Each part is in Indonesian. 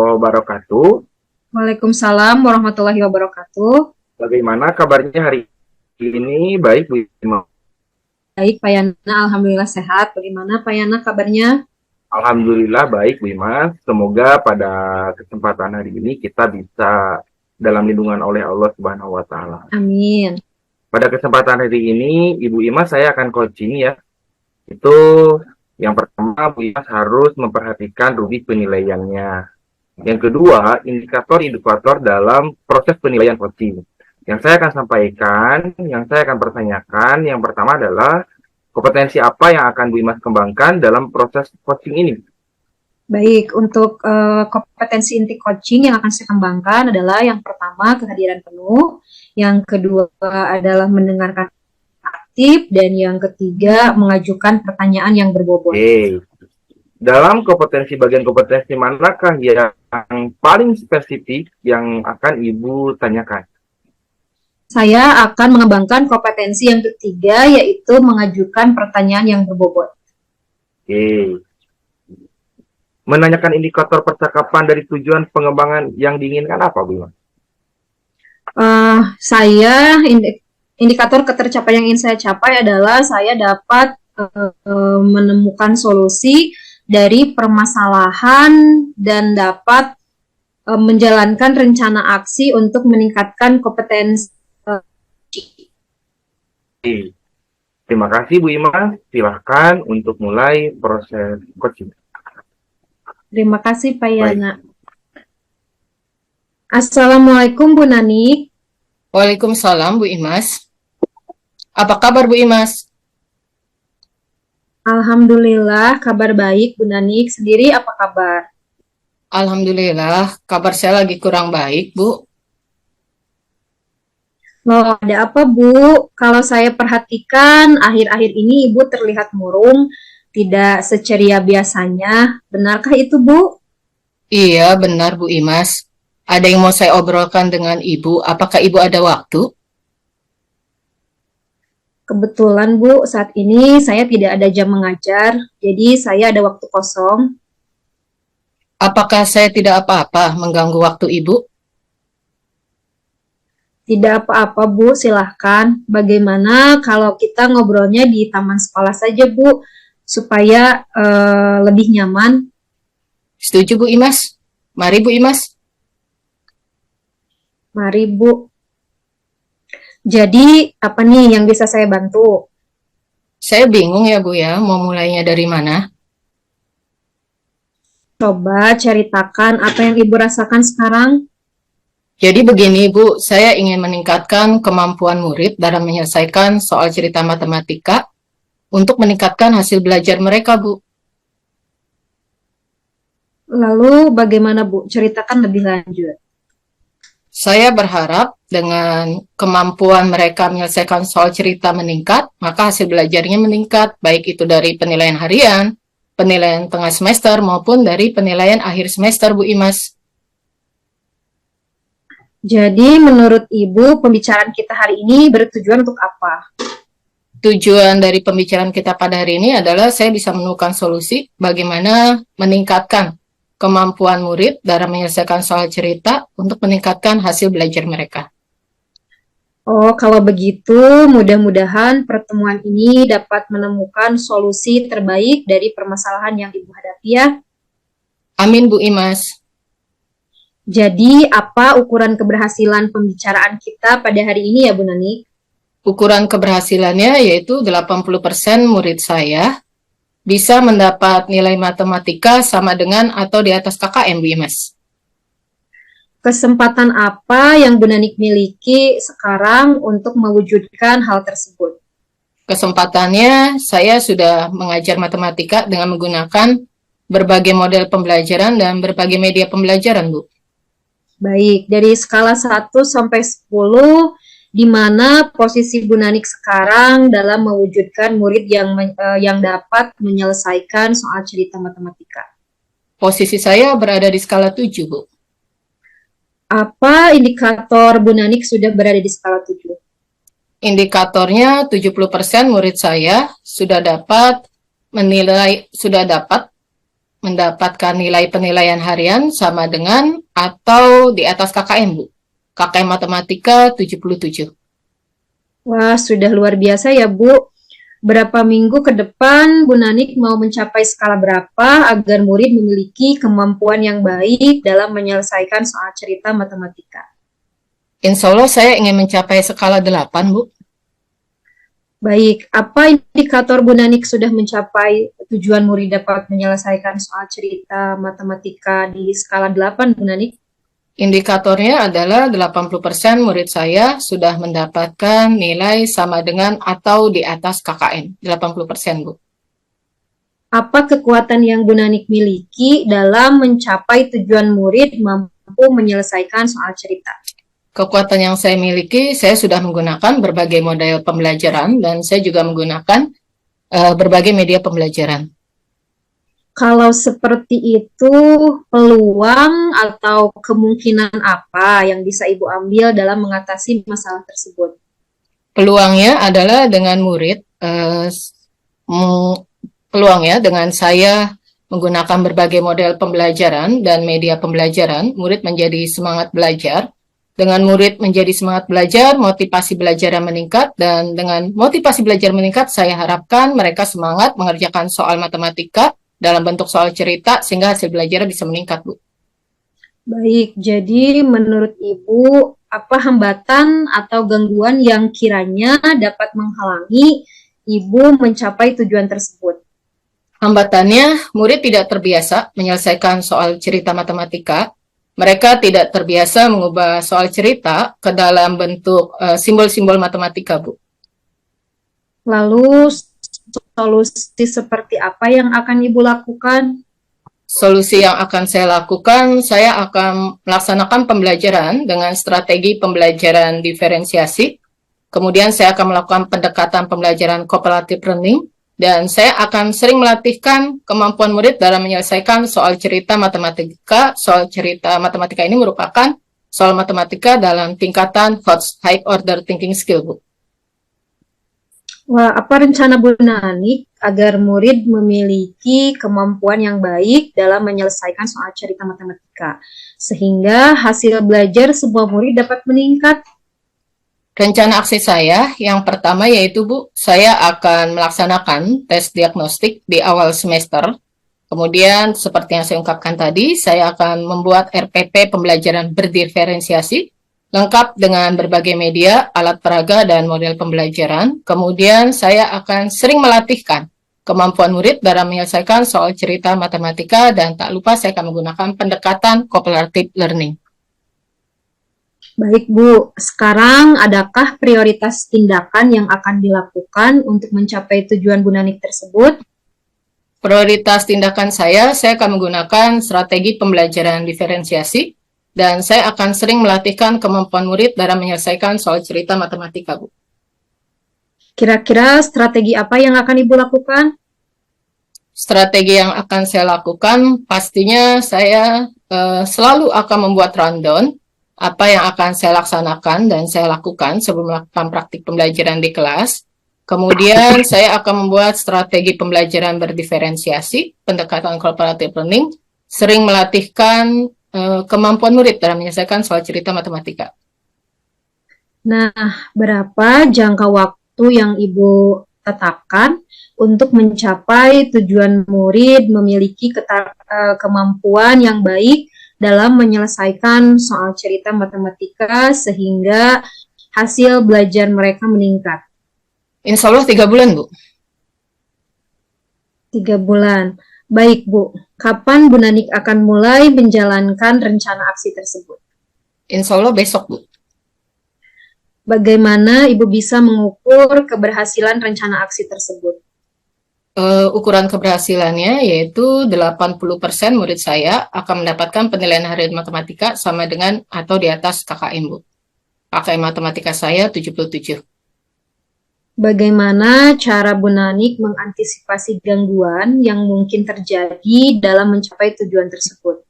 warahmatullahi wabarakatuh. Waalaikumsalam warahmatullahi wabarakatuh. Bagaimana kabarnya hari ini? Baik, Bu Ima. Baik, Pak Yana, alhamdulillah sehat. Bagaimana Pak Yana kabarnya? Alhamdulillah baik, Bu Ima. Semoga pada kesempatan hari ini kita bisa dalam lindungan oleh Allah Subhanahu wa taala. Amin. Pada kesempatan hari ini, Ibu Ima saya akan coaching ya. Itu yang pertama, Bu Ima harus memperhatikan rubrik penilaiannya. Yang kedua, indikator-indikator dalam proses penilaian coaching. Yang saya akan sampaikan, yang saya akan pertanyakan, yang pertama adalah kompetensi apa yang akan Bu Imas kembangkan dalam proses coaching ini? Baik, untuk kompetensi inti coaching yang akan saya kembangkan adalah yang pertama kehadiran penuh, yang kedua adalah mendengarkan aktif, dan yang ketiga mengajukan pertanyaan yang berbobot. Dalam bagian kompetensi manakah yang paling spesifik yang akan Ibu tanyakan? Saya akan mengembangkan kompetensi yang ketiga, yaitu mengajukan pertanyaan yang berbobot. Menanyakan indikator percakapan dari tujuan pengembangan yang diinginkan apa, Bu? Indikator ketercapaian yang ingin saya capai adalah saya dapat menemukan solusi dari permasalahan dan dapat menjalankan rencana aksi untuk meningkatkan kompetensi. Terima kasih Bu Ima, silahkan untuk mulai proses coaching. Terima kasih Pak Yana. Assalamualaikum Bu Nani. Waalaikumsalam Bu Imas. Apa kabar Bu Imas? Alhamdulillah kabar baik Bu Nani. Sendiri apa kabar? Alhamdulillah, kabar saya lagi kurang baik Bu. Loh, ada apa Bu? Kalau saya perhatikan, akhir-akhir ini Ibu terlihat murung, tidak seceria biasanya. Benarkah itu Bu? Iya, benar Bu Imas. Ada yang mau saya obrolkan dengan Ibu. Apakah Ibu ada waktu? Kebetulan Bu, saat ini saya tidak ada jam mengajar, jadi saya ada waktu kosong. Apakah saya tidak apa-apa mengganggu waktu Ibu? Tidak apa-apa Bu, silahkan. Bagaimana kalau kita ngobrolnya di taman sekolah saja Bu, supaya lebih nyaman? Setuju Bu Imas. Mari Bu Imas. Mari Bu. Jadi apa nih yang bisa saya bantu? Saya bingung ya Bu ya, mau mulainya dari mana? Coba ceritakan apa yang Ibu rasakan sekarang. Jadi begini Bu, saya ingin meningkatkan kemampuan murid dalam menyelesaikan soal cerita matematika untuk meningkatkan hasil belajar mereka Bu. Lalu bagaimana Bu? Ceritakan lebih lanjut. Saya berharap dengan kemampuan mereka menyelesaikan soal cerita meningkat, maka hasil belajarnya meningkat, baik itu dari penilaian harian, penilaian tengah semester, maupun dari penilaian akhir semester Bu Imas. Jadi menurut Ibu, pembicaraan kita hari ini bertujuan untuk apa? Tujuan dari pembicaraan kita pada hari ini adalah saya bisa menemukan solusi bagaimana meningkatkan kemampuan murid dalam menyelesaikan soal cerita untuk meningkatkan hasil belajar mereka. Oh, kalau begitu mudah-mudahan pertemuan ini dapat menemukan solusi terbaik dari permasalahan yang Ibu hadapi ya. Amin Bu Imas. Jadi apa ukuran keberhasilan pembicaraan kita pada hari ini ya Bu Nani? Ukuran keberhasilannya yaitu 80% murid saya bisa mendapat nilai matematika sama dengan atau di atas KKM Bu Imas. Kesempatan apa yang Bu Nani miliki sekarang untuk mewujudkan hal tersebut? Kesempatannya saya sudah mengajar matematika dengan menggunakan berbagai model pembelajaran dan berbagai media pembelajaran Bu. Baik, dari skala 1 sampai 10, di mana posisi Bu Nanik sekarang dalam mewujudkan murid yang dapat menyelesaikan soal cerita matematika? Posisi saya berada di skala 7, Bu. Apa indikator Bu Nanik sudah berada di skala 7? Indikatornya 70% murid saya sudah dapat mendapatkan nilai penilaian harian sama dengan atau di atas KKM, Bu. KKM Matematika 77. Wah, sudah luar biasa ya, Bu. Berapa minggu ke depan Bu Nanik mau mencapai skala berapa agar murid memiliki kemampuan yang baik dalam menyelesaikan soal cerita matematika? Insya Allah saya ingin mencapai skala 8, Bu. Baik, apa indikator Bu Nanik sudah mencapai tujuan murid dapat menyelesaikan soal cerita matematika di skala 8, Bu Nanik? Indikatornya adalah 80% murid saya sudah mendapatkan nilai sama dengan atau di atas KKM, 80%, Bu. Apa kekuatan yang Bu Nanik miliki dalam mencapai tujuan murid mampu menyelesaikan soal cerita? Kekuatan yang saya miliki, saya sudah menggunakan berbagai model pembelajaran dan saya juga menggunakan berbagai media pembelajaran. Kalau seperti itu, peluang atau kemungkinan apa yang bisa Ibu ambil dalam mengatasi masalah tersebut? Peluangnya adalah dengan murid, peluangnya dengan saya menggunakan berbagai model pembelajaran dan media pembelajaran, murid menjadi semangat belajar. Dengan murid menjadi semangat belajar, motivasi belajar meningkat, dan dengan motivasi belajar meningkat, saya harapkan mereka semangat mengerjakan soal matematika dalam bentuk soal cerita, sehingga hasil belajar bisa meningkat, Bu. Baik, jadi menurut Ibu, apa hambatan atau gangguan yang kiranya dapat menghalangi Ibu mencapai tujuan tersebut? Hambatannya, murid tidak terbiasa menyelesaikan soal cerita matematika. Mereka tidak terbiasa mengubah soal cerita ke dalam bentuk simbol-simbol matematika, Bu. Lalu, solusi seperti apa yang akan Ibu lakukan? Solusi yang akan saya lakukan, saya akan melaksanakan pembelajaran dengan strategi pembelajaran diferensiasi. Kemudian saya akan melakukan pendekatan pembelajaran cooperative learning. Dan saya akan sering melatihkan kemampuan murid dalam menyelesaikan soal cerita matematika. Soal cerita matematika ini merupakan soal matematika dalam tingkatan high order thinking skill, Bu. Wah, apa rencana Bu Nanik agar murid memiliki kemampuan yang baik dalam menyelesaikan soal cerita matematika, sehingga hasil belajar semua murid dapat meningkat? Rencana aksi saya yang pertama yaitu, Bu, saya akan melaksanakan tes diagnostik di awal semester. Kemudian seperti yang saya ungkapkan tadi, saya akan membuat RPP pembelajaran berdiferensiasi lengkap dengan berbagai media, alat peraga, dan model pembelajaran. Kemudian saya akan sering melatihkan kemampuan murid dalam menyelesaikan soal cerita matematika, dan tak lupa saya akan menggunakan pendekatan cooperative learning. Baik, Bu. Sekarang, adakah prioritas tindakan yang akan dilakukan untuk mencapai tujuan Bu Nanik tersebut? Prioritas tindakan saya akan menggunakan strategi pembelajaran diferensiasi, dan saya akan sering melatihkan kemampuan murid dalam menyelesaikan soal cerita matematika, Bu. Kira-kira strategi apa yang akan Ibu lakukan? Strategi yang akan saya lakukan, pastinya saya selalu akan membuat rundown apa yang akan saya laksanakan dan saya lakukan sebelum melakukan praktik pembelajaran di kelas. Kemudian saya akan membuat strategi pembelajaran berdiferensiasi, pendekatan cooperative learning, sering melatihkan kemampuan murid dalam menyelesaikan soal cerita matematika. Nah, berapa jangka waktu yang Ibu tetapkan untuk mencapai tujuan murid memiliki kemampuan yang baik dalam menyelesaikan soal cerita matematika sehingga hasil belajar mereka meningkat? Insya Allah 3 bulan, Bu. 3 bulan. Baik, Bu. Kapan Bu Nanik akan mulai menjalankan rencana aksi tersebut? Insya Allah besok, Bu. Bagaimana Ibu bisa mengukur keberhasilan rencana aksi tersebut? Ukuran keberhasilannya yaitu 80% murid saya akan mendapatkan penilaian harian matematika sama dengan atau di atas KKM, Bu. KKM matematika saya 77. Bagaimana cara Bu Nanik mengantisipasi gangguan yang mungkin terjadi dalam mencapai tujuan tersebut?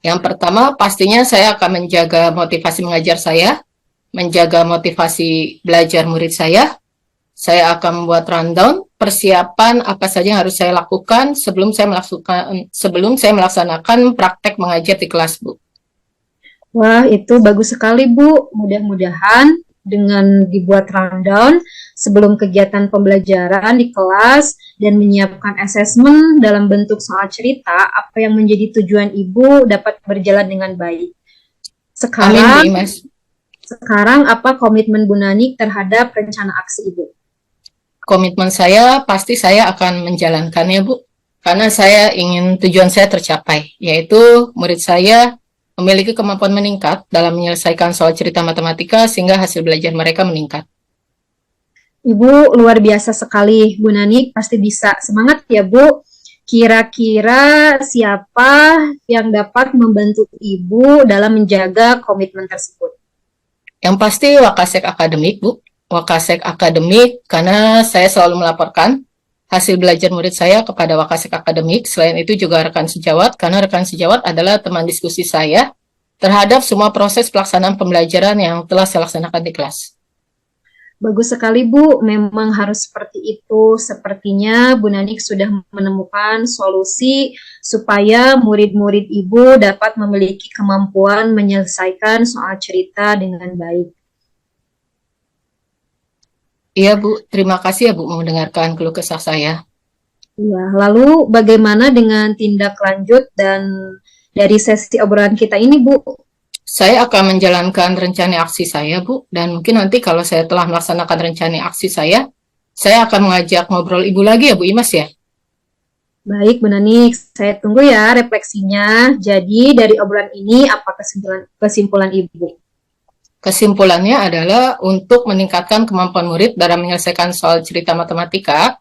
Yang pertama, pastinya saya akan menjaga motivasi mengajar saya, menjaga motivasi belajar murid saya akan membuat rundown persiapan apa saja yang harus saya lakukan sebelum saya melaksanakan praktek mengajar di kelas, Bu. Wah, itu bagus sekali, Bu. Mudah-mudahan dengan dibuat rundown sebelum kegiatan pembelajaran di kelas dan menyiapkan asesmen dalam bentuk soal cerita, apa yang menjadi tujuan Ibu dapat berjalan dengan baik. Amin, Bu Sekarang, Imas. sekarang apa komitmen Bu Nani terhadap rencana aksi Ibu? Komitmen saya pasti saya akan menjalankannya, Bu. Karena tujuan saya tercapai, yaitu murid saya memiliki kemampuan meningkat dalam menyelesaikan soal cerita matematika sehingga hasil belajar mereka meningkat. Ibu luar biasa sekali, Bu Nani pasti bisa. Semangat ya, Bu. Kira-kira siapa yang dapat membantu Ibu dalam menjaga komitmen tersebut? Yang pasti Wakasek Akademik, Bu. Wakasek Akademik karena saya selalu melaporkan hasil belajar murid saya kepada Wakasek Akademik. Selain itu juga rekan sejawat, karena rekan sejawat adalah teman diskusi saya terhadap semua proses pelaksanaan pembelajaran yang telah saya laksanakan di kelas. Bagus sekali, Bu. Memang harus seperti itu. Sepertinya Bu Nanik sudah menemukan solusi supaya murid-murid Ibu dapat memiliki kemampuan menyelesaikan soal cerita dengan baik. Iya, Bu. Terima kasih ya, Bu, mendengarkan keluh kesah saya. Ya, lalu bagaimana dengan tindak lanjut dan dari sesi obrolan kita ini, Bu? Saya akan menjalankan rencana aksi saya, Bu, dan mungkin nanti kalau saya telah melaksanakan rencana aksi saya akan mengajak ngobrol Ibu lagi ya, Bu Imas ya? Baik, Bu Nanik, saya tunggu ya refleksinya. Jadi dari obrolan ini apa kesimpulan Ibu? Kesimpulannya adalah untuk meningkatkan kemampuan murid dalam menyelesaikan soal cerita matematika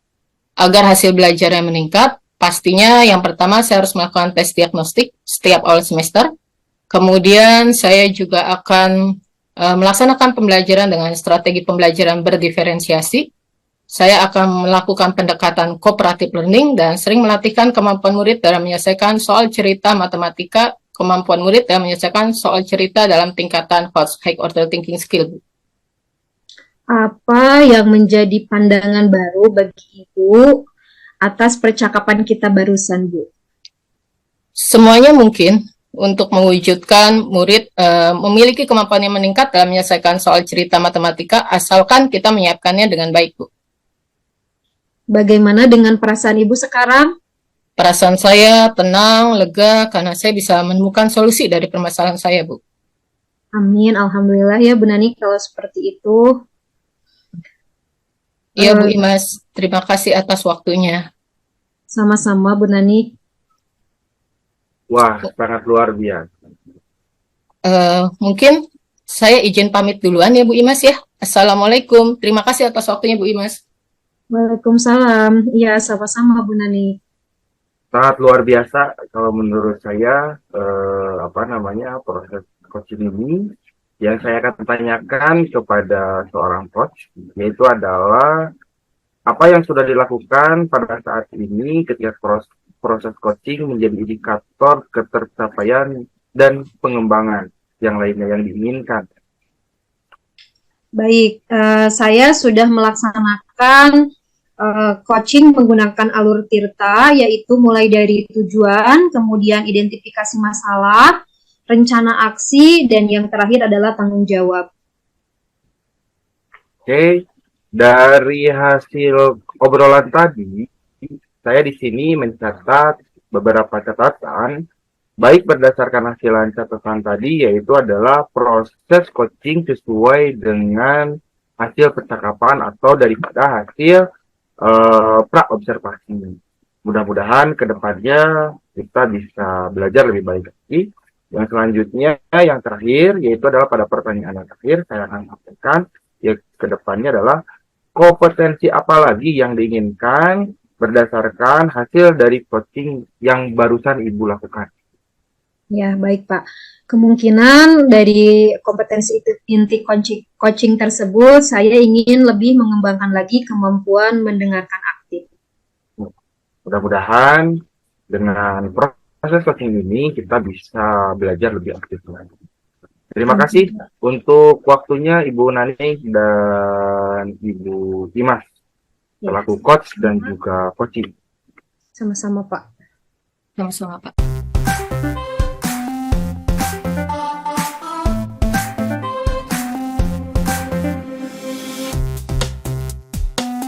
agar hasil belajarnya meningkat. Pastinya yang pertama saya harus melakukan tes diagnostik setiap awal semester. Kemudian saya juga akan melaksanakan pembelajaran dengan strategi pembelajaran berdiferensiasi. Saya akan melakukan pendekatan cooperative learning dan sering melatihkan kemampuan murid dalam menyelesaikan soal cerita matematika, kemampuan murid dalam menyelesaikan soal cerita dalam tingkatan high order thinking skill. Apa yang menjadi pandangan baru bagi Ibu atas percakapan kita barusan, Bu? Semuanya mungkin untuk mewujudkan murid memiliki kemampuan yang meningkat dalam menyelesaikan soal cerita matematika, asalkan kita menyiapkannya dengan baik, Bu. Bagaimana dengan perasaan Ibu sekarang? Perasaan saya tenang, lega, karena saya bisa menemukan solusi dari permasalahan saya, Bu. Amin, Alhamdulillah ya Bu Nani kalau seperti itu. Iya, Bu Imas. Terima kasih atas waktunya. Sama-sama Bu Nani. Wah, sangat luar biasa. Mungkin saya izin pamit duluan ya Bu Imas ya. Assalamualaikum. Terima kasih atas waktunya Bu Imas. Waalaikumsalam. Iya, sama-sama Bu Nani. Sangat luar biasa kalau menurut saya proses coaching ini yang saya akan tanyakan kepada seorang coach yaitu adalah apa yang sudah dilakukan pada saat ini ketika proses coaching menjadi indikator ketercapaian dan pengembangan yang lainnya yang diinginkan. Baik, saya sudah melaksanakan coaching menggunakan alur Tirta, yaitu mulai dari tujuan, kemudian identifikasi masalah, rencana aksi, dan yang terakhir adalah tanggung jawab. Oke, dari hasil obrolan tadi, saya di sini mencatat beberapa catatan, baik berdasarkan hasil catatan tadi, yaitu adalah proses coaching sesuai dengan hasil percakapan atau daripada hasil pra-observasi. Mudah-mudahan ke depannya kita bisa belajar lebih baik lagi. Yang selanjutnya, yang terakhir, yaitu adalah pada pertanyaan yang terakhir, saya akan sampaikan, ya ke depannya adalah kompetensi apa lagi yang diinginkan berdasarkan hasil dari coaching yang barusan Ibu lakukan. Ya, baik Pak. Kemungkinan dari kompetensi inti coaching tersebut, saya ingin lebih mengembangkan lagi kemampuan mendengarkan aktif. Mudah-mudahan dengan proses coaching ini kita bisa belajar lebih aktif lagi. Terima kasih untuk waktunya Ibu Nani dan Ibu Imas. Ya, selaku coach dan juga coaching. sama-sama Pak. Sama-sama, Pak.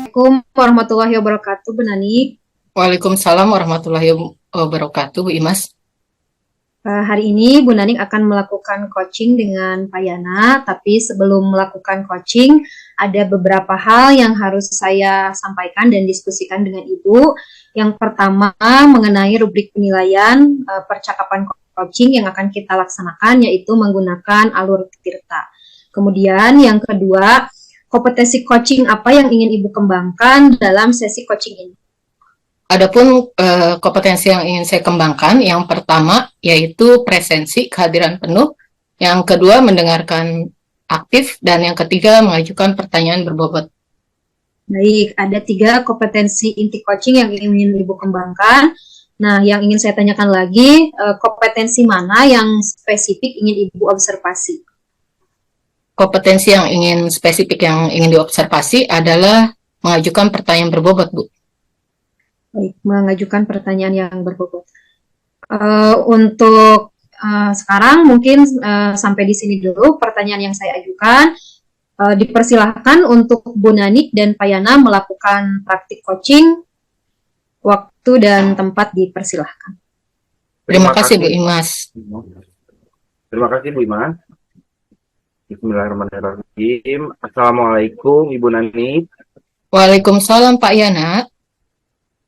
Assalamualaikum warahmatullahi wabarakatuh, Bu Nani. Waalaikumsalam warahmatullahi wabarakatuh, Bu Imas. Hari ini Bu Naning akan melakukan coaching dengan Pak Yana, tapi sebelum melakukan coaching, ada beberapa hal yang harus saya sampaikan dan diskusikan dengan Ibu. Yang pertama, mengenai rubrik penilaian percakapan coaching yang akan kita laksanakan, yaitu menggunakan alur Tirta. Kemudian yang kedua, kompetensi coaching apa yang ingin Ibu kembangkan dalam sesi coaching ini? Adapun kompetensi yang ingin saya kembangkan, yang pertama yaitu presensi, kehadiran penuh, yang kedua mendengarkan aktif, dan yang ketiga mengajukan pertanyaan berbobot. Baik, ada 3 kompetensi inti coaching yang ingin Ibu kembangkan. Nah, yang ingin saya tanyakan lagi, kompetensi mana yang spesifik ingin Ibu observasi? Kompetensi yang ingin spesifik yang ingin diobservasi adalah mengajukan pertanyaan berbobot, Bu. Baik, mengajukan pertanyaan yang berbobot. Untuk sekarang mungkin sampai di sini dulu pertanyaan yang saya ajukan. Dipersilahkan untuk Bu Nanik dan Pak Yana melakukan praktik coaching. Waktu dan tempat dipersilahkan. Terima kasih, Bu Imas. Terima kasih, Bu Imas. Bismillahirrahmanirrahim. Assalamualaikum, Ibu Nani. Waalaikumsalam, Pak Yana.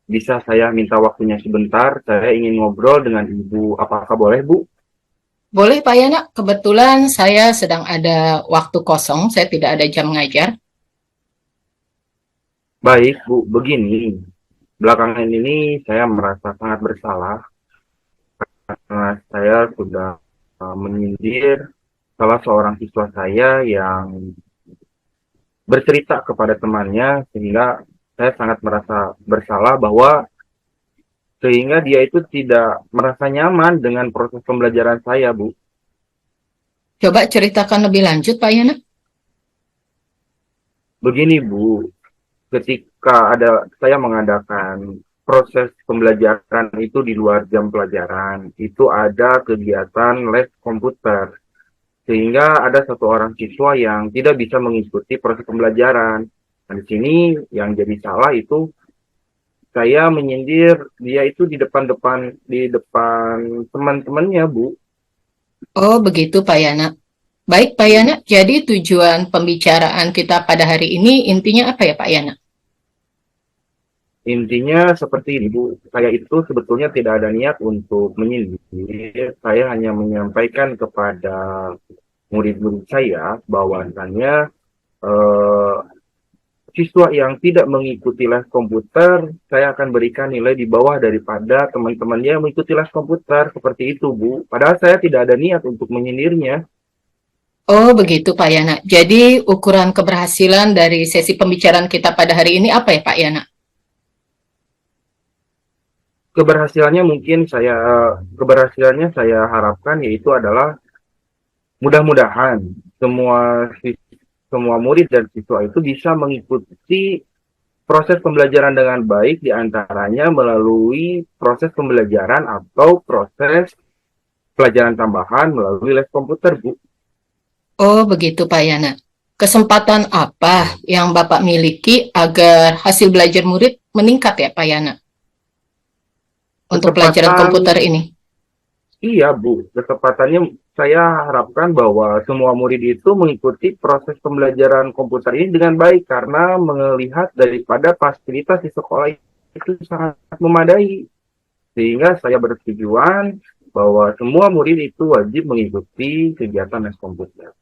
Bisa saya minta waktunya sebentar? Saya ingin ngobrol dengan Ibu. Apakah boleh, Bu? Boleh, Pak Yana. Kebetulan saya sedang ada waktu kosong, saya tidak ada jam ngajar. Baik, Bu. Begini, belakangan ini saya merasa sangat bersalah karena saya sudah menyindir salah seorang siswa saya yang bercerita kepada temannya, sehingga saya sangat merasa bersalah bahwa sehingga dia itu tidak merasa nyaman dengan proses pembelajaran saya, Bu. Coba ceritakan lebih lanjut, Pak Yana. Begini, Bu, ketika saya mengadakan proses pembelajaran itu di luar jam pelajaran, itu ada kegiatan les komputer. Sehingga ada satu orang siswa yang tidak bisa mengikuti proses pembelajaran. Nah, di sini yang jadi salah itu saya menyindir dia itu di depan teman-temannya, Bu. Oh, begitu, Pak Yana. Baik, Pak Yana. Jadi tujuan pembicaraan kita pada hari ini intinya apa ya, Pak Yana? Intinya seperti ini, Bu. Saya itu sebetulnya tidak ada niat untuk menyindir. Saya hanya menyampaikan kepada murid-murid saya bahwasannya siswa yang tidak mengikuti les komputer, saya akan berikan nilai di bawah daripada teman-temannya yang mengikuti les komputer. Seperti itu, Bu. Padahal saya tidak ada niat untuk menyindirnya. Oh, begitu, Pak Yana. Jadi ukuran keberhasilan dari sesi pembicaraan kita pada hari ini apa ya, Pak Yana? Keberhasilannya saya harapkan yaitu adalah mudah-mudahan semua murid dan siswa itu bisa mengikuti proses pembelajaran dengan baik, diantaranya melalui proses pembelajaran atau proses pelajaran tambahan melalui les komputer, Bu. Oh, begitu, Pak Yana. Kesempatan apa yang Bapak miliki agar hasil belajar murid meningkat ya, Pak Yana? Untuk pelajaran komputer ini. Iya, Bu. Kesempatannya saya harapkan bahwa semua murid itu mengikuti proses pembelajaran komputer ini dengan baik karena melihat daripada fasilitas di sekolah itu sangat memadai. Sehingga saya bertujuan bahwa semua murid itu wajib mengikuti kegiatan les komputer.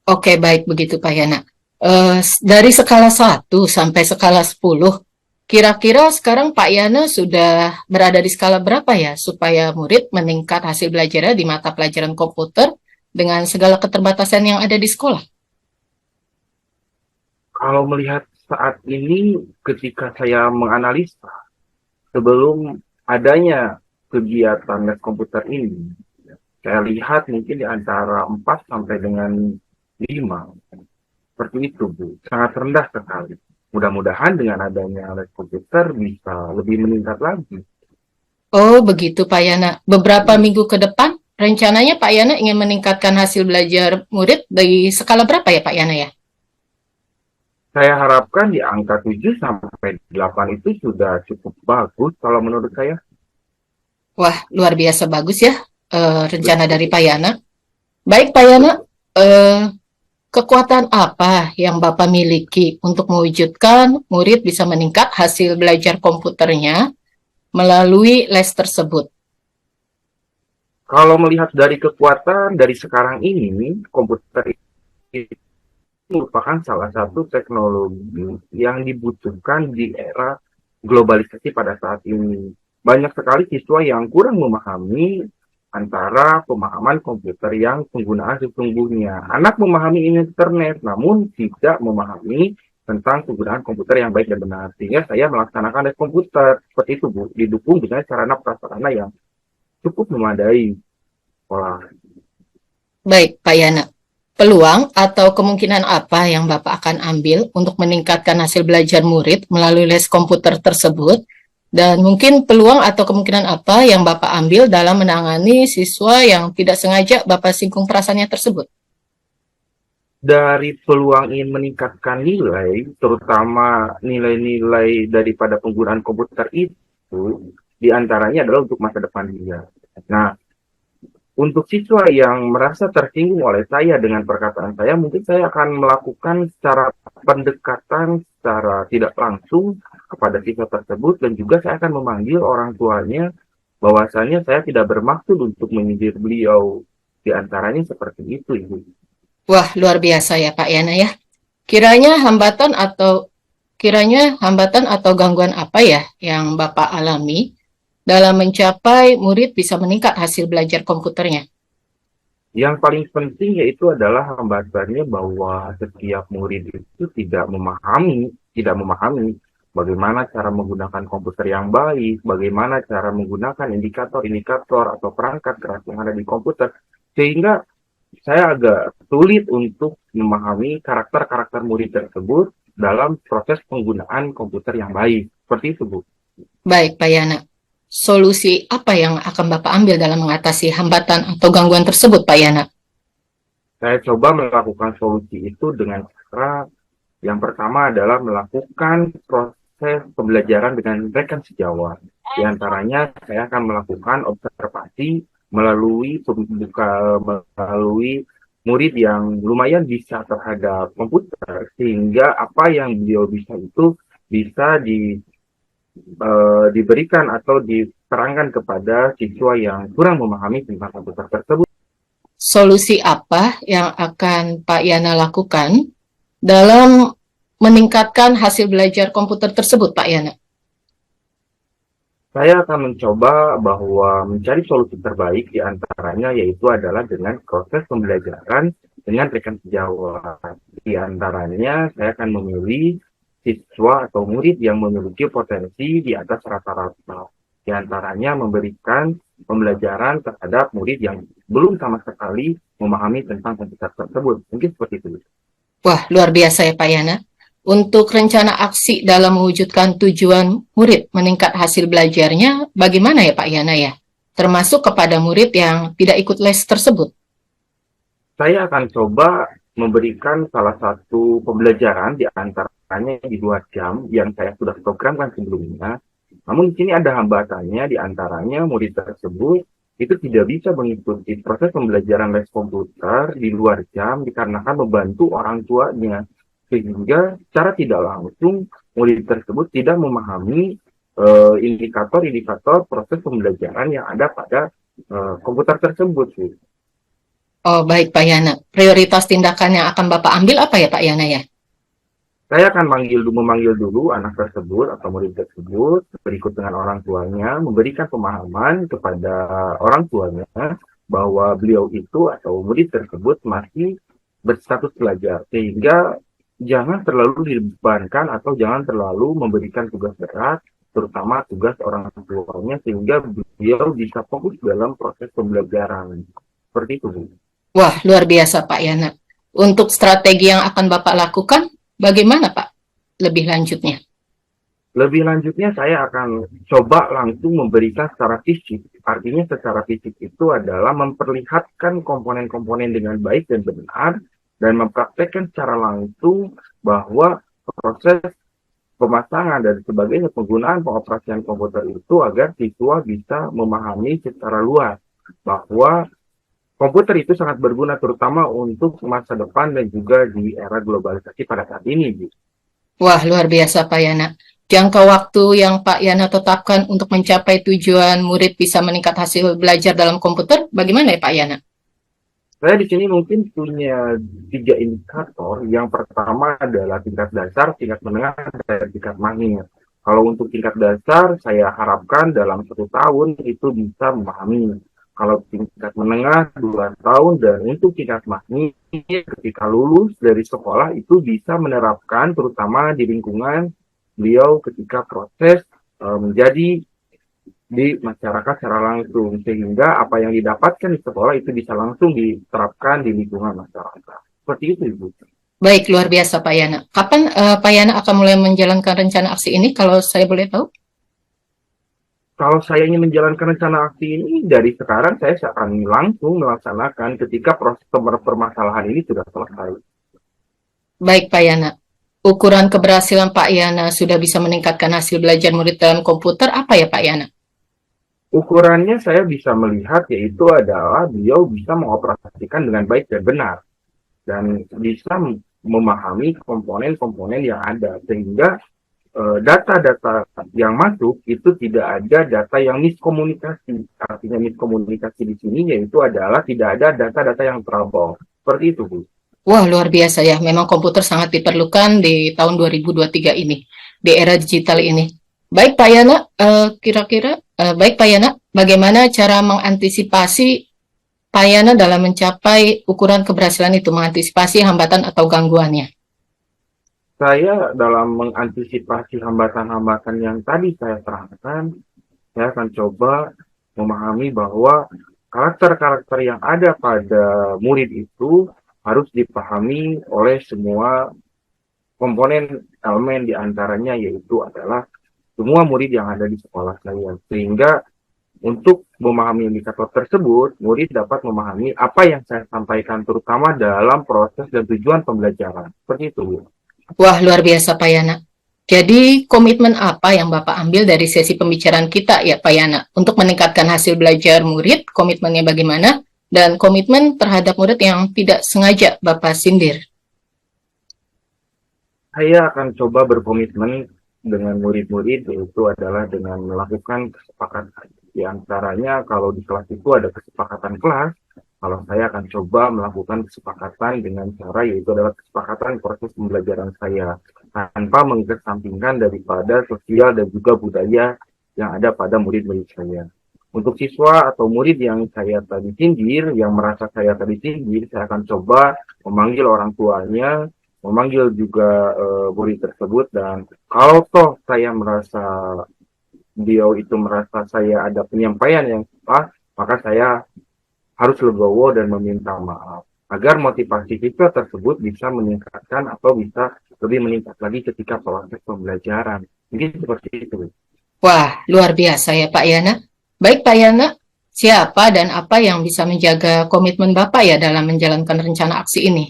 Oke, baik begitu, Pak Yana. Dari skala 1 sampai skala 10, kira-kira sekarang Pak Yana sudah berada di skala berapa ya supaya murid meningkat hasil belajarnya di mata pelajaran komputer dengan segala keterbatasan yang ada di sekolah? Kalau melihat saat ini ketika saya menganalisa sebelum adanya kegiatan les komputer ini, saya lihat mungkin di antara 4 sampai dengan 5. Seperti itu, Bu. Sangat rendah sekali. mudah-mudahan dengan adanya les komputer bisa lebih meningkat lagi. Oh, begitu Pak Yana. Beberapa minggu ke depan, rencananya Pak Yana ingin meningkatkan hasil belajar murid dari skala berapa ya Pak Yana ya? Saya harapkan di angka 7 sampai 8 itu sudah cukup bagus kalau menurut saya. Wah, luar biasa bagus ya rencana Betul. dari Pak Yana. Baik Pak Yana, eh, kekuatan apa yang Bapak miliki untuk mewujudkan murid bisa meningkat hasil belajar komputernya melalui les tersebut? Kalau melihat dari kekuatan dari sekarang ini, komputer itu merupakan salah satu teknologi yang dibutuhkan di era globalisasi pada saat ini. Banyak sekali siswa yang kurang memahami antara pemahaman komputer yang penggunaan sesungguhnya. Anak memahami internet, namun tidak memahami tentang penggunaan komputer yang baik dan benar. Sehingga saya melaksanakan les komputer seperti itu, Bu, didukung dengan sarana prasarana yang cukup memadai sekolah. Baik Pak Yana, peluang atau kemungkinan apa yang Bapak akan ambil untuk meningkatkan hasil belajar murid melalui les komputer tersebut? Dan mungkin peluang atau kemungkinan apa yang Bapak ambil dalam menangani siswa yang tidak sengaja Bapak singgung perasaannya tersebut? Dari peluang ingin meningkatkan nilai, terutama nilai-nilai daripada penggunaan komputer itu, diantaranya adalah untuk masa depan dia. Nah, untuk siswa yang merasa tersinggung oleh saya dengan perkataan saya, mungkin saya akan melakukan secara pendekatan secara tidak langsung kepada siswa tersebut dan juga saya akan memanggil orang tuanya bahwasanya saya tidak bermaksud untuk menyindir beliau. Di antaranya seperti itu, Ibu. Wah, luar biasa ya Pak Yana ya. Kiranya hambatan atau gangguan apa ya yang Bapak alami dalam mencapai murid bisa meningkat hasil belajar komputernya? Yang paling penting yaitu adalah hambatannya bahwa setiap murid itu tidak memahami bagaimana cara menggunakan komputer yang baik, bagaimana cara menggunakan indikator-indikator atau perangkat keras yang ada di komputer, sehingga saya agak sulit untuk memahami karakter-karakter murid tersebut dalam proses penggunaan komputer yang baik. Seperti itu, Bu. Baik Pak Yana, solusi apa yang akan Bapak ambil dalam mengatasi hambatan atau gangguan tersebut Pak Yana? Saya coba melakukan solusi itu dengan cara yang pertama adalah melakukan proses pembelajaran dengan rekan sejawat. Di antaranya saya akan melakukan observasi melalui murid yang lumayan bisa terhadap komputer sehingga apa yang beliau bisa itu bisa diberikan atau diterangkan kepada siswa yang kurang memahami tentang komputer tersebut. Solusi apa yang akan Pak Yana lakukan dalam meningkatkan hasil belajar komputer tersebut Pak Yana? Saya akan mencoba bahwa mencari solusi terbaik di antaranya yaitu adalah dengan proses pembelajaran dengan rekan sejawat. Di antaranya saya akan memilih siswa atau murid yang memiliki potensi di atas rata-rata. Di antaranya memberikan pembelajaran terhadap murid yang belum sama sekali memahami tentang komputer tersebut. Mungkin seperti itu. Wah, luar biasa ya Pak Yana. Untuk rencana aksi dalam mewujudkan tujuan murid meningkat hasil belajarnya, bagaimana ya Pak Yana ya? Termasuk kepada murid yang tidak ikut les tersebut. Saya akan coba memberikan salah satu pembelajaran di antaranya di 2 jam yang saya sudah programkan sebelumnya. Namun di sini ada hambatannya di antaranya murid tersebut itu tidak bisa mengikuti proses pembelajaran les komputer di luar jam dikarenakan membantu orang tuanya. Sehingga secara tidak langsung murid tersebut tidak memahami indikator-indikator proses pembelajaran yang ada pada komputer tersebut. Oh, baik Pak Yana. Prioritas tindakan yang akan Bapak ambil apa ya Pak Yana ya? Saya akan memanggil dulu anak tersebut atau murid tersebut berikut dengan orang tuanya, memberikan pemahaman kepada orang tuanya bahwa beliau itu atau murid tersebut masih berstatus pelajar, sehingga jangan terlalu dibebankan atau jangan terlalu memberikan tugas berat, terutama tugas orang tuanya, sehingga beliau bisa fokus dalam proses pembelajaran. Seperti itu, Bu. Wah, luar biasa Pak Yana. Untuk strategi yang akan Bapak lakukan, bagaimana Pak? lebih lanjutnya? Lebih lanjutnya saya akan coba langsung memberikan secara fisik. Artinya secara fisik itu adalah memperlihatkan komponen-komponen dengan baik dan benar dan mempraktekkan secara langsung bahwa proses pemasangan dan sebagainya penggunaan pengoperasian komputer itu agar siswa bisa memahami secara luas bahwa komputer itu sangat berguna terutama untuk masa depan dan juga di era globalisasi pada saat ini. Wah, luar biasa Pak Yana. Jangka waktu yang Pak Yana tetapkan untuk mencapai tujuan murid bisa meningkat hasil belajar dalam komputer, bagaimana ya Pak Yana? Saya di sini mungkin punya 3 indikator. Yang pertama adalah tingkat dasar, tingkat menengah, dan tingkat mahir. Kalau untuk tingkat dasar, saya harapkan dalam 1 tahun itu bisa memahami. Kalau tingkat menengah 2 tahun, dan untuk tingkat mahir ketika lulus dari sekolah itu bisa menerapkan terutama di lingkungan beliau ketika proses menjadi di masyarakat secara langsung sehingga apa yang didapatkan di sekolah itu bisa langsung diterapkan di lingkungan masyarakat. Seperti itu, Ibu. Baik, luar biasa Pak Yana. Kapan Pak Yana akan mulai menjalankan rencana aksi ini kalau saya boleh tahu? Kalau saya ingin menjalankan rencana aksi ini dari sekarang saya akan langsung melaksanakan ketika proses permasalahan ini sudah selesai. Baik Pak Yana. Ukuran keberhasilan Pak Yana sudah bisa meningkatkan hasil belajar murid dalam komputer apa ya Pak Yana? Ukurannya saya bisa melihat yaitu adalah beliau bisa mengoperasikan dengan baik dan benar dan bisa memahami komponen-komponen yang ada sehingga data-data yang masuk itu tidak ada data yang miskomunikasi. Artinya miskomunikasi di sini yaitu adalah tidak ada data-data yang trouble. Seperti itu, Bu. Wah, luar biasa ya. Memang komputer sangat diperlukan di tahun 2023 ini, di era digital ini. Baik Pak Yana, baik Pak Yana, bagaimana cara mengantisipasi Pak Yana dalam mencapai ukuran keberhasilan itu, mengantisipasi hambatan atau gangguannya? Saya dalam mengantisipasi hambatan-hambatan yang tadi saya terangkan, saya akan coba memahami bahwa karakter-karakter yang ada pada murid itu harus dipahami oleh semua komponen elemen diantaranya yaitu adalah semua murid yang ada di sekolah saya. Sehingga untuk memahami indikator tersebut, murid dapat memahami apa yang saya sampaikan terutama dalam proses dan tujuan pembelajaran. Seperti itu, Bu. Wah, luar biasa Pak Yana. Jadi komitmen apa yang Bapak ambil dari sesi pembicaraan kita ya Pak Yana untuk meningkatkan hasil belajar murid, komitmennya bagaimana? Dan komitmen terhadap murid yang tidak sengaja Bapak sindir. Saya akan coba berkomitmen dengan murid-murid yaitu adalah dengan melakukan kesepakatan. Di antaranya kalau di kelas itu ada kesepakatan kelas, kalau saya akan coba melakukan kesepakatan dengan cara yaitu adalah kesepakatan proses pembelajaran saya tanpa mengesampingkan daripada sosial dan juga budaya yang ada pada murid-murid saya. Untuk siswa atau murid yang saya tadi sindir, yang merasa saya tadi sindir, saya akan coba memanggil orang tuanya, memanggil juga murid tersebut, dan kalau toh saya merasa beliau itu merasa saya ada penyampaian yang salah, maka saya harus legowo dan meminta maaf agar motivasi siswa tersebut bisa meningkatkan atau bisa lebih meningkat lagi ketika proses pembelajaran. Mungkin seperti itu. Wah, luar biasa ya Pak Yana. Baik Pak Yana, siapa dan apa yang bisa menjaga komitmen Bapak ya dalam menjalankan rencana aksi ini?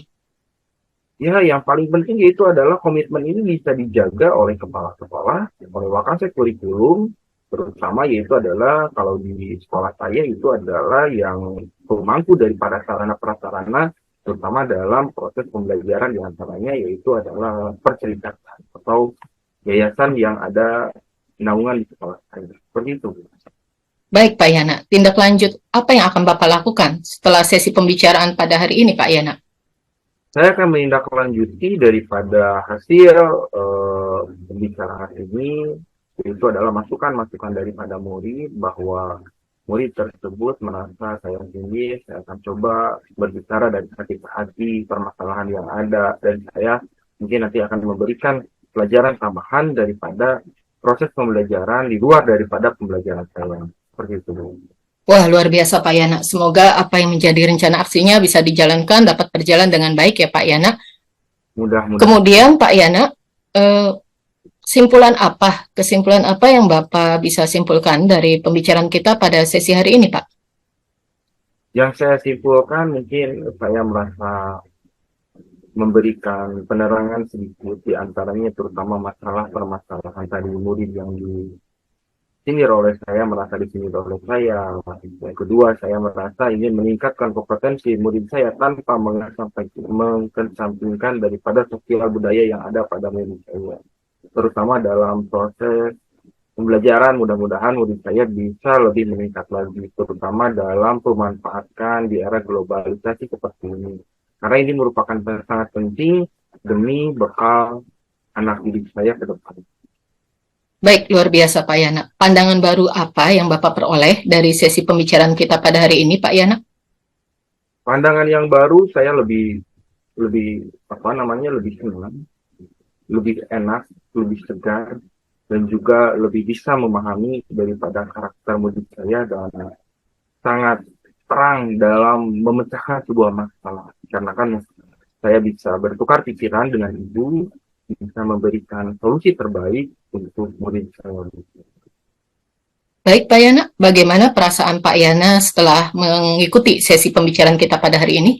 Ya, yang paling penting yaitu adalah komitmen ini bisa dijaga oleh kepala sekolah, oleh wakasek kurikulum, terutama yaitu adalah kalau di sekolah saya itu adalah yang pemangku daripada sarana prasarana, terutama dalam proses pembelajaran diantaranya yaitu adalah perserikatan atau yayasan yang ada naungan di sekolah saya. Seperti itu. Baik Pak Yana, tindak lanjut apa yang akan Bapak lakukan setelah sesi pembicaraan pada hari ini Pak Yana? Saya akan menindaklanjuti daripada hasil pembicaraan ini, itu adalah masukan-masukan daripada murid bahwa murid tersebut merasa saya tinggi, saya akan coba berbicara dari hati ke hati permasalahan yang ada, dan saya mungkin nanti akan memberikan pelajaran tambahan daripada proses pembelajaran di luar daripada pembelajaran saya. Seperti itu. Wah, luar biasa Pak Yana. Semoga apa yang menjadi rencana aksinya bisa dijalankan, dapat berjalan dengan baik ya Pak Yana. Mudah-mudahan. Kemudian Pak Yana, kesimpulan apa yang Bapak bisa simpulkan dari pembicaraan kita pada sesi hari ini, Pak? Yang saya simpulkan mungkin saya merasa memberikan penerangan sedikit di antaranya terutama masalah permasalahan tadi murid yang disindir oleh saya, merasa disindir oleh saya. Yang kedua, saya merasa ingin meningkatkan kompetensi murid saya tanpa mengesampingkan daripada sosial budaya yang ada pada murid saya. Terutama dalam proses pembelajaran, mudah-mudahan murid saya bisa lebih meningkat lagi, terutama dalam pemanfaatkan di era globalisasi seperti ini. Karena ini merupakan sangat penting demi bekal anak didik saya ke depan. Baik, luar biasa Pak Yana. Pandangan baru apa yang Bapak peroleh dari sesi pembicaraan kita pada hari ini, Pak Yana? Pandangan yang baru, saya lebih senang, lebih enak, lebih segar, dan juga lebih bisa memahami daripada karakter murid saya dan sangat terang dalam memecahkan sebuah masalah. Karena kan saya bisa bertukar pikiran dengan ibu, bisa memberikan solusi terbaik untuk murid saya. Baik Pak Yana, bagaimana perasaan Pak Yana setelah mengikuti sesi pembicaraan kita pada hari ini?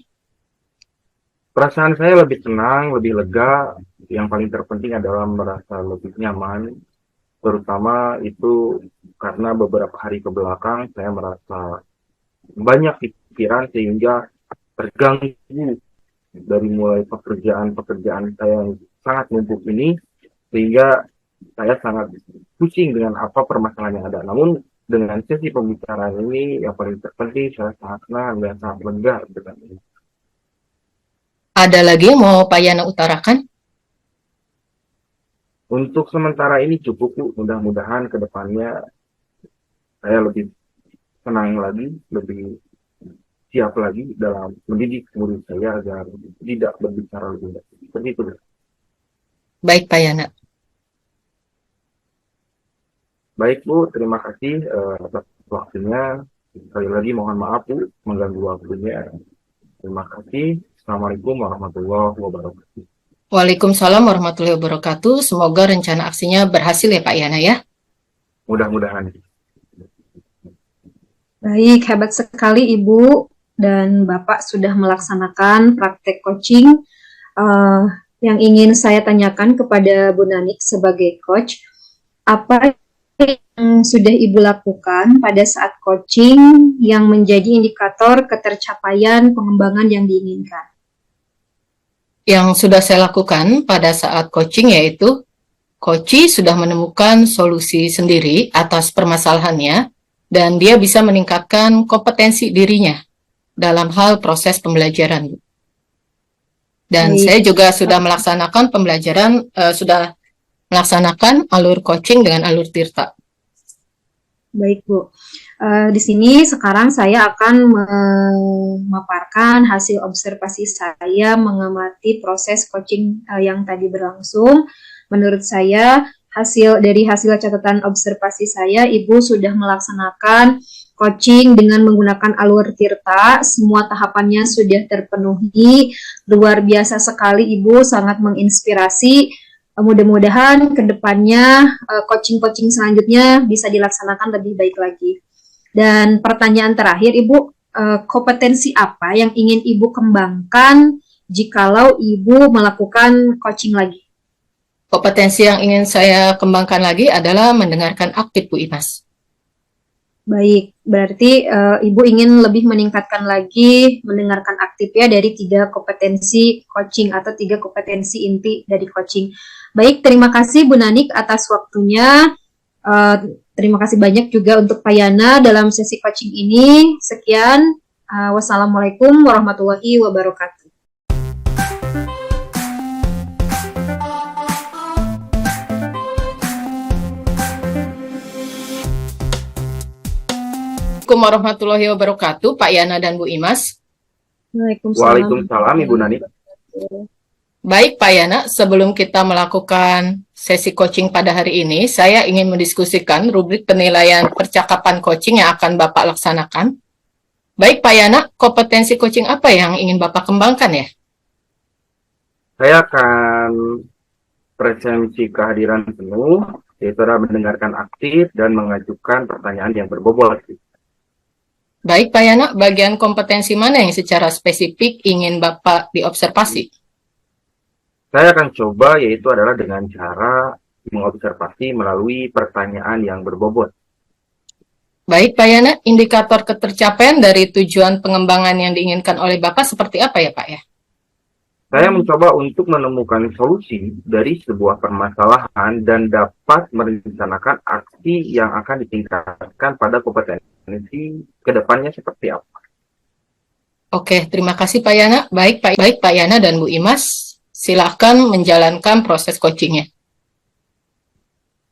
Perasaan saya lebih tenang, lebih lega. Yang paling terpenting adalah merasa lebih nyaman. Terutama itu karena beberapa hari ke belakang saya merasa banyak pikiran sehingga terganggu dari mulai pekerjaan saya yang sangat numpuk ini, sehingga saya sangat pusing dengan apa permasalahan yang ada. Namun dengan sesi pembicaraan ini yang paling terpenting saya sangat senang dan sangat lega dengan ini. Ada lagi yang mau Pak Yana utarakan? Untuk sementara ini cukup, Bu. Mudah-mudahan ke depannya saya lebih senang lagi, lebih siap lagi dalam mendidik murid saya agar tidak berbicara lebih banyak. Seperti itu. Baik Pak Yana. Baik Bu, terima kasih atas waktunya. Sekali lagi mohon maaf Bu, mengganggu waktunya. Terima kasih. Assalamualaikum warahmatullahi wabarakatuh. Waalaikumsalam warahmatullahi wabarakatuh. Semoga rencana aksinya berhasil ya Pak Yana ya. Mudah-mudahan. Baik, hebat sekali Ibu dan Bapak sudah melaksanakan praktek coaching. Yang ingin saya tanyakan kepada Bu Nanik sebagai coach, apa yang sudah Ibu lakukan pada saat coaching yang menjadi indikator ketercapaian pengembangan yang diinginkan? Yang sudah saya lakukan pada saat coaching yaitu coach sudah menemukan solusi sendiri atas permasalahannya dan dia bisa meningkatkan kompetensi dirinya dalam hal proses pembelajaran. Dan saya juga sudah melaksanakan pembelajaran, sudah melaksanakan alur coaching dengan alur tirta. Baik Bu, di sini sekarang saya akan memaparkan hasil observasi saya mengamati proses coaching yang tadi berlangsung. Menurut saya dari hasil catatan observasi saya, Ibu sudah melaksanakan coaching dengan menggunakan alur tirta, semua tahapannya sudah terpenuhi, luar biasa sekali Ibu, sangat menginspirasi. Mudah-mudahan ke depannya coaching-coaching selanjutnya bisa dilaksanakan lebih baik lagi. Dan pertanyaan terakhir Ibu, kompetensi apa yang ingin Ibu kembangkan jikalau Ibu melakukan coaching lagi? Kompetensi yang ingin saya kembangkan lagi adalah mendengarkan aktif Bu Imas. Baik, berarti Ibu ingin lebih meningkatkan lagi mendengarkan aktif ya dari 3 kompetensi coaching atau 3 kompetensi inti dari coaching. Baik, terima kasih Bu Nanik atas waktunya. Terima kasih banyak juga untuk Pak Yana dalam sesi coaching ini. Sekian, wassalamualaikum warahmatullahi wabarakatuh. Assalamualaikum warahmatullahi wabarakatuh, Pak Yana dan Bu Imas. Waalaikumsalam Ibu Nanik. Baik Pak Yana, sebelum kita melakukan sesi coaching pada hari ini, saya ingin mendiskusikan rubrik penilaian percakapan coaching yang akan Bapak laksanakan. Baik Pak Yana, kompetensi coaching apa yang ingin Bapak kembangkan ya? Saya akan presensi kehadiran penuh, yaitu adalah mendengarkan aktif dan mengajukan pertanyaan yang berbobot. Baik, Pak Yana, bagian kompetensi mana yang secara spesifik ingin Bapak diobservasi? Saya akan coba yaitu adalah dengan cara mengobservasi melalui pertanyaan yang berbobot. Baik, Pak Yana, indikator ketercapaian dari tujuan pengembangan yang diinginkan oleh Bapak seperti apa ya, Pak ya? Saya mencoba untuk menemukan solusi dari sebuah permasalahan dan dapat merencanakan aksi yang akan ditingkatkan pada kompetensi ke depannya seperti apa. Oke, terima kasih Pak Yana. Baik Pak Yana dan Bu Imas, silakan menjalankan proses coachingnya.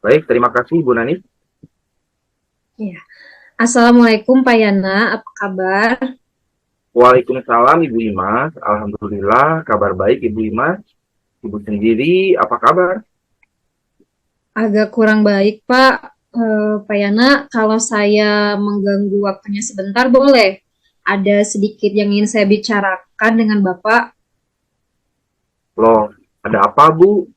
Baik, terima kasih Bu Nani. Ya. Assalamualaikum Pak Yana, apa kabar? Waalaikumsalam Ibu Imas. Alhamdulillah, kabar baik Ibu Imas. Ibu sendiri, apa kabar? Agak kurang baik Pak. Pak Yana, kalau saya mengganggu waktunya sebentar boleh? Ada sedikit yang ingin saya bicarakan dengan Bapak. Loh, ada apa Bu?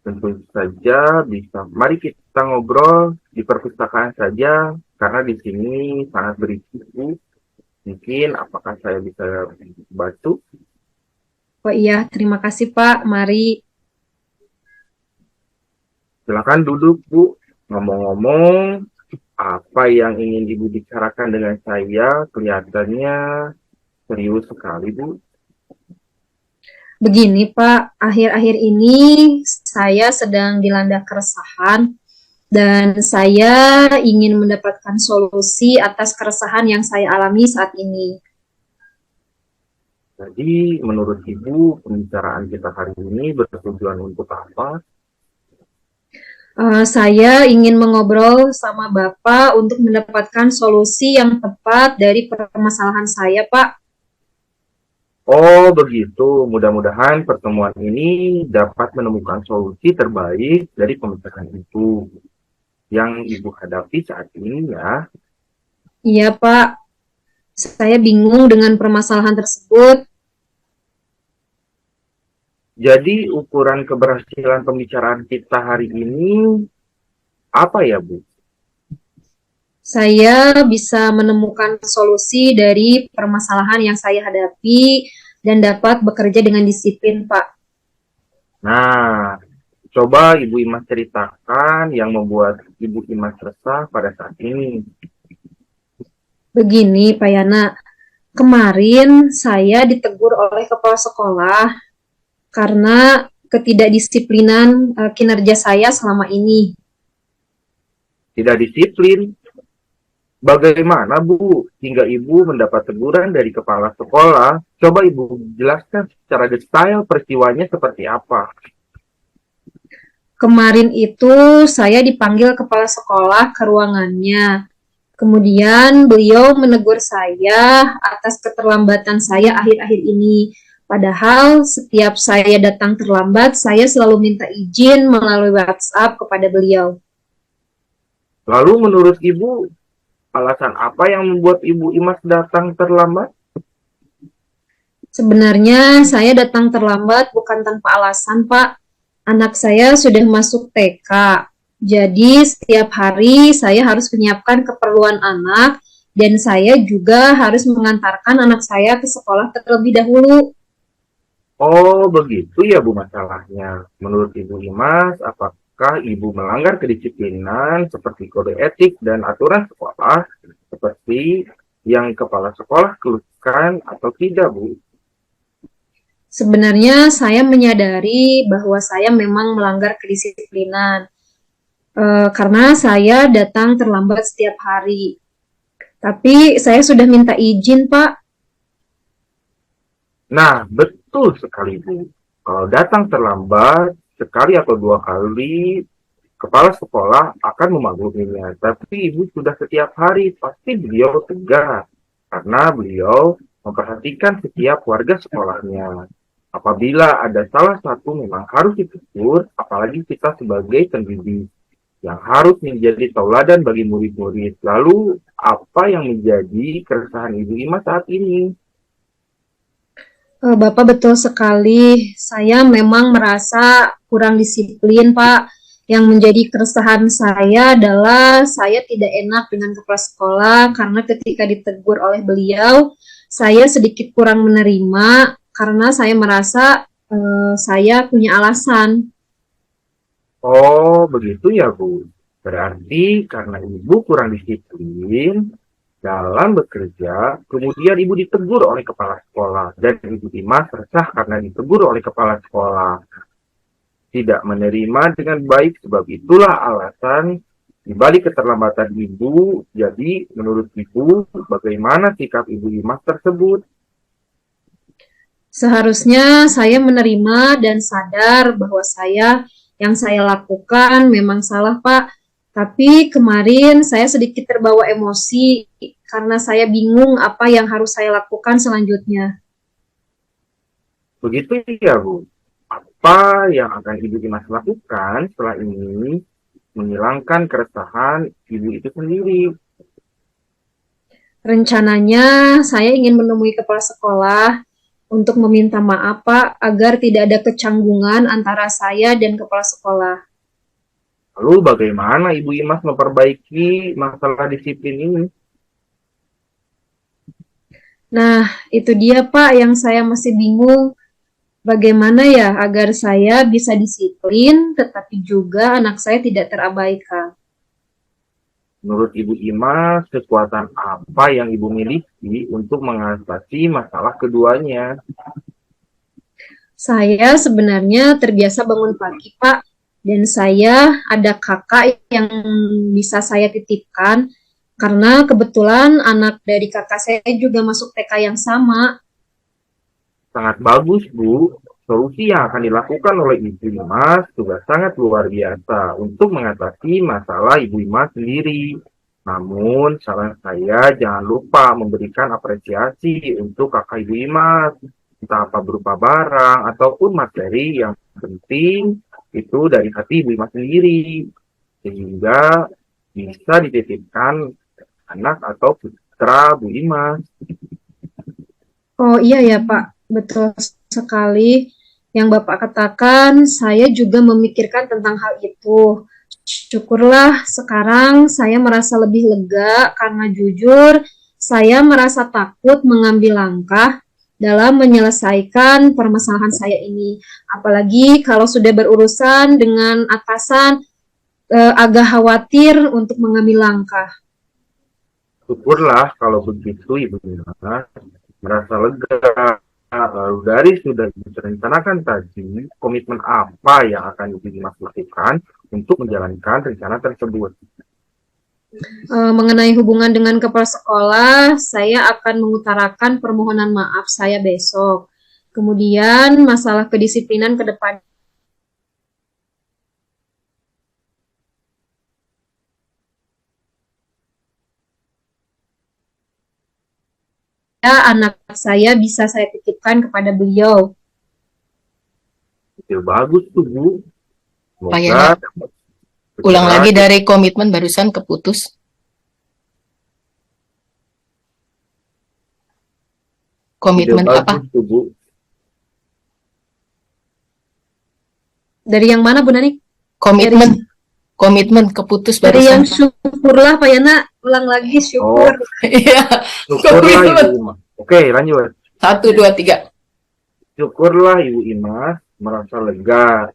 Tentu saja bisa. Mari kita ngobrol di perpustakaan saja, karena di sini sangat berisi Bu. Mungkin apakah saya bisa bantu? Oh iya, terima kasih Pak. Mari. Silakan duduk Bu. Ngomong-ngomong, apa yang ingin Ibu bicarakan dengan saya kelihatannya serius sekali Bu. Begini Pak, akhir-akhir ini saya sedang dilanda keresahan dan saya ingin mendapatkan solusi atas keresahan yang saya alami saat ini. Jadi menurut Ibu, pembicaraan kita hari ini bertujuan untuk apa? Saya ingin mengobrol sama Bapak untuk mendapatkan solusi yang tepat dari permasalahan saya, Pak. Oh begitu, mudah-mudahan pertemuan ini dapat menemukan solusi terbaik dari pembicaraan itu yang Ibu hadapi saat ini ya. Iya, Pak. Saya bingung dengan permasalahan tersebut. Jadi ukuran keberhasilan pembicaraan kita hari ini apa ya Bu? Saya bisa menemukan solusi dari permasalahan yang saya hadapi dan dapat bekerja dengan disiplin, Pak. Nah, coba Ibu Imas ceritakan yang membuat Ibu Imas resah pada saat ini. Begini, Pak Yana. Kemarin saya ditegur oleh kepala sekolah karena ketidakdisiplinan kinerja saya selama ini. Tidak disiplin. Bagaimana Bu hingga Ibu mendapat teguran dari kepala sekolah? Coba Ibu jelaskan secara detail peristiwanya seperti apa. Kemarin itu saya dipanggil kepala sekolah ke ruangannya. Kemudian beliau menegur saya atas keterlambatan saya akhir-akhir ini. Padahal setiap saya datang terlambat, saya selalu minta izin melalui WhatsApp kepada beliau. Lalu menurut Ibu, alasan apa yang membuat Ibu Imas datang terlambat? Sebenarnya saya datang terlambat bukan tanpa alasan, Pak. Anak saya sudah masuk TK. Jadi setiap hari saya harus menyiapkan keperluan anak dan saya juga harus mengantarkan anak saya ke sekolah terlebih dahulu. Oh, begitu ya Bu masalahnya. Menurut Ibu Imas, apakah Ibu melanggar kedisiplinan seperti kode etik dan aturan sekolah seperti yang kepala sekolah keluhkan atau tidak, Bu? Sebenarnya saya menyadari bahwa saya memang melanggar kedisiplinan karena saya datang terlambat setiap hari. Tapi saya sudah minta izin, Pak. Nah, betul sekali Bu. Kalau datang terlambat sekali atau dua kali, kepala sekolah akan memakluminya. Tapi Ibu sudah setiap hari, pasti beliau tegas. Karena beliau memperhatikan setiap warga sekolahnya. Apabila ada salah satu memang harus ditegur, apalagi kita sebagai pendidik yang harus menjadi tauladan bagi murid-murid. Lalu, apa yang menjadi keresahan Ibu Ima saat ini? Bapak betul sekali. Saya memang merasa kurang disiplin, Pak. Yang menjadi keresahan saya adalah saya tidak enak dengan kepala sekolah karena ketika ditegur oleh beliau, saya sedikit kurang menerima karena saya merasa saya punya alasan. Oh, begitu ya, Bu. Berarti karena Ibu kurang disiplin dalam bekerja, kemudian Ibu ditegur oleh kepala sekolah, dan Ibu Dimas resah karena ditegur oleh kepala sekolah. Tidak menerima dengan baik, sebab itulah alasan dibalik keterlambatan Ibu. Jadi, menurut Ibu, bagaimana sikap Ibu Dimas tersebut? Seharusnya saya menerima dan sadar bahwa yang saya lakukan memang salah, Pak. Tapi kemarin saya sedikit terbawa emosi karena saya bingung apa yang harus saya lakukan selanjutnya. Begitu ya, Bu. Apa yang akan Ibu Dimas lakukan setelah ini menghilangkan keresahan Ibu itu sendiri? Rencananya saya ingin menemui kepala sekolah untuk meminta maaf, Pak, agar tidak ada kecanggungan antara saya dan kepala sekolah. Lalu bagaimana Ibu Imas memperbaiki masalah disiplin ini? Nah, itu dia, Pak, yang saya masih bingung. Bagaimana ya agar saya bisa disiplin, tetapi juga anak saya tidak terabaikan. Menurut Ibu Imas, kekuatan apa yang Ibu miliki untuk mengatasi masalah keduanya? Saya sebenarnya terbiasa bangun pagi, Pak, dan saya ada kakak yang bisa saya titipkan, karena kebetulan anak dari kakak saya juga masuk TK yang sama. Sangat bagus, Bu. Solusi yang akan dilakukan oleh Ibu Imas juga sangat luar biasa untuk mengatasi masalah Ibu Imas sendiri. Namun, saran saya jangan lupa memberikan apresiasi untuk kakak Ibu Imas, entah apa berupa barang ataupun materi yang penting itu dari hati Ibu Imas sendiri, sehingga bisa dititipkan anak atau putra Bu Imas. Oh iya ya, Pak, betul sekali. Yang Bapak katakan, saya juga memikirkan tentang hal itu. Syukurlah sekarang saya merasa lebih lega karena jujur saya merasa takut mengambil langkah dalam menyelesaikan permasalahan saya ini. Apalagi kalau sudah berurusan dengan atasan, agak khawatir untuk mengambil langkah. Syukurlah kalau begitu Ibu Dimas merasa lega. Lalu dari sudah direncanakan tadi, komitmen apa yang akan Ibu Dimas lakukan untuk menjalankan rencana tersebut? Mengenai hubungan dengan kepala sekolah, saya akan mengutarakan permohonan maaf saya besok. Kemudian masalah kedisiplinan ke depan anak saya bisa saya titipkan kepada beliau. Itu bagus tuh, Bu. Pak Yana, ulang lagi dari komitmen barusan keputus. Komitmen apa? Tuh, Bu. Dari yang mana, Bu Nani? Komitmen keputus dari barusan. Yang syukurlah, Pak Yana. Ulang lagi, syukur. Iya. Syukurlah Ibu Imas. Oke, lanjut. 1, 2, 3. Syukurlah Ibu Imas merasa lega.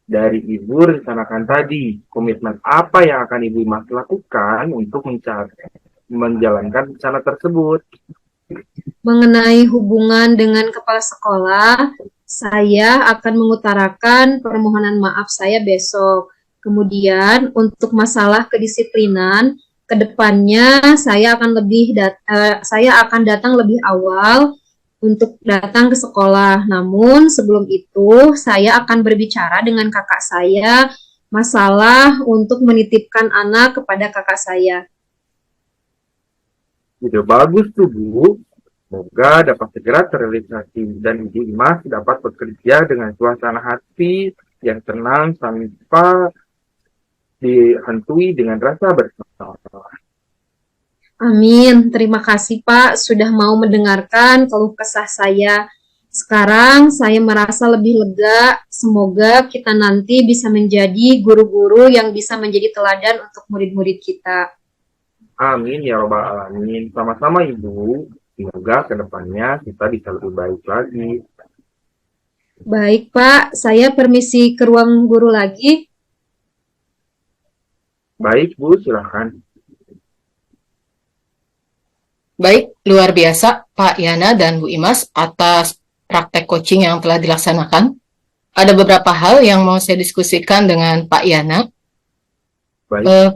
Dari Ibu rencanakan tadi, komitmen apa yang akan Ibu Imas lakukan untuk menjalankan rencana tersebut? Mengenai hubungan dengan kepala sekolah, saya akan mengutarakan permohonan maaf saya besok. Kemudian untuk masalah kedisiplinan, kedepannya saya akan datang lebih awal untuk datang ke sekolah. Namun sebelum itu saya akan berbicara dengan kakak saya masalah untuk menitipkan anak kepada kakak saya. Ide bagus tuh, Bu. Semoga dapat segera terrealisasi dan Ibu Imas dapat bekerja dengan suasana hati yang tenang tanpa dihantui dengan rasa bersalah. Amin. Terima kasih Pak sudah mau mendengarkan keluh kesah saya. Sekarang saya merasa lebih lega. Semoga kita nanti bisa menjadi guru-guru yang bisa menjadi teladan untuk murid-murid kita. Amin ya robbal alamin. Sama-sama Ibu. Semoga kedepannya kita bisa lebih baik lagi. Baik, Pak. Saya permisi ke ruang guru lagi. Baik Bu, silahkan. Baik, luar biasa Pak Yana dan Bu Imas atas praktek coaching yang telah dilaksanakan. Ada beberapa hal yang mau saya diskusikan dengan Pak Yana. Baik.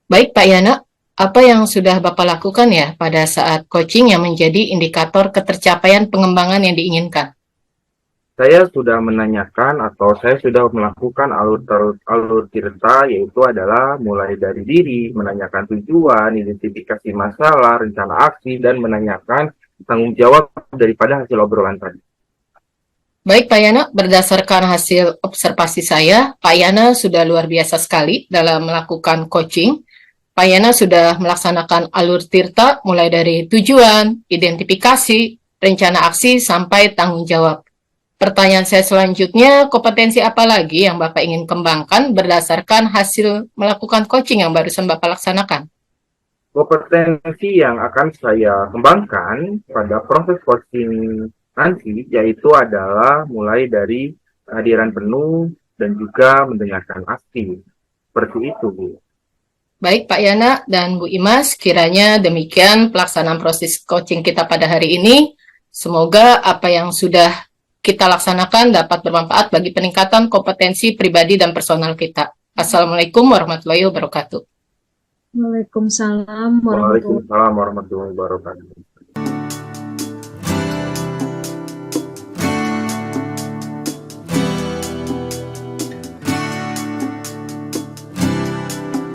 Baik Pak Yana, apa yang sudah Bapak lakukan ya pada saat coaching yang menjadi indikator ketercapaian pengembangan yang diinginkan? Saya sudah menanyakan atau saya sudah melakukan alur cerita, yaitu adalah mulai dari diri, menanyakan tujuan, identifikasi masalah, rencana aksi, dan menanyakan tanggung jawab daripada hasil obrolan tadi. Baik Pak Yana, berdasarkan hasil observasi saya, Pak Yana sudah luar biasa sekali dalam melakukan coaching. Pak Yana sudah melaksanakan alur tirta mulai dari tujuan, identifikasi, rencana aksi, sampai tanggung jawab. Pertanyaan saya selanjutnya, kompetensi apa lagi yang Bapak ingin kembangkan berdasarkan hasil melakukan coaching yang barusan Bapak laksanakan? Kompetensi yang akan saya kembangkan pada proses coaching nanti, yaitu adalah mulai dari kehadiran penuh dan juga mendengarkan aksi. Seperti itu, Bu. Baik Pak Yana dan Bu Imas, kiranya demikian pelaksanaan proses coaching kita pada hari ini. Semoga apa yang sudah kita laksanakan dapat bermanfaat bagi peningkatan kompetensi pribadi dan personal kita. Assalamualaikum warahmatullahi wabarakatuh. Waalaikumsalam warahmatullahi wabarakatuh. Waalaikumsalam warahmatullahi wabarakatuh.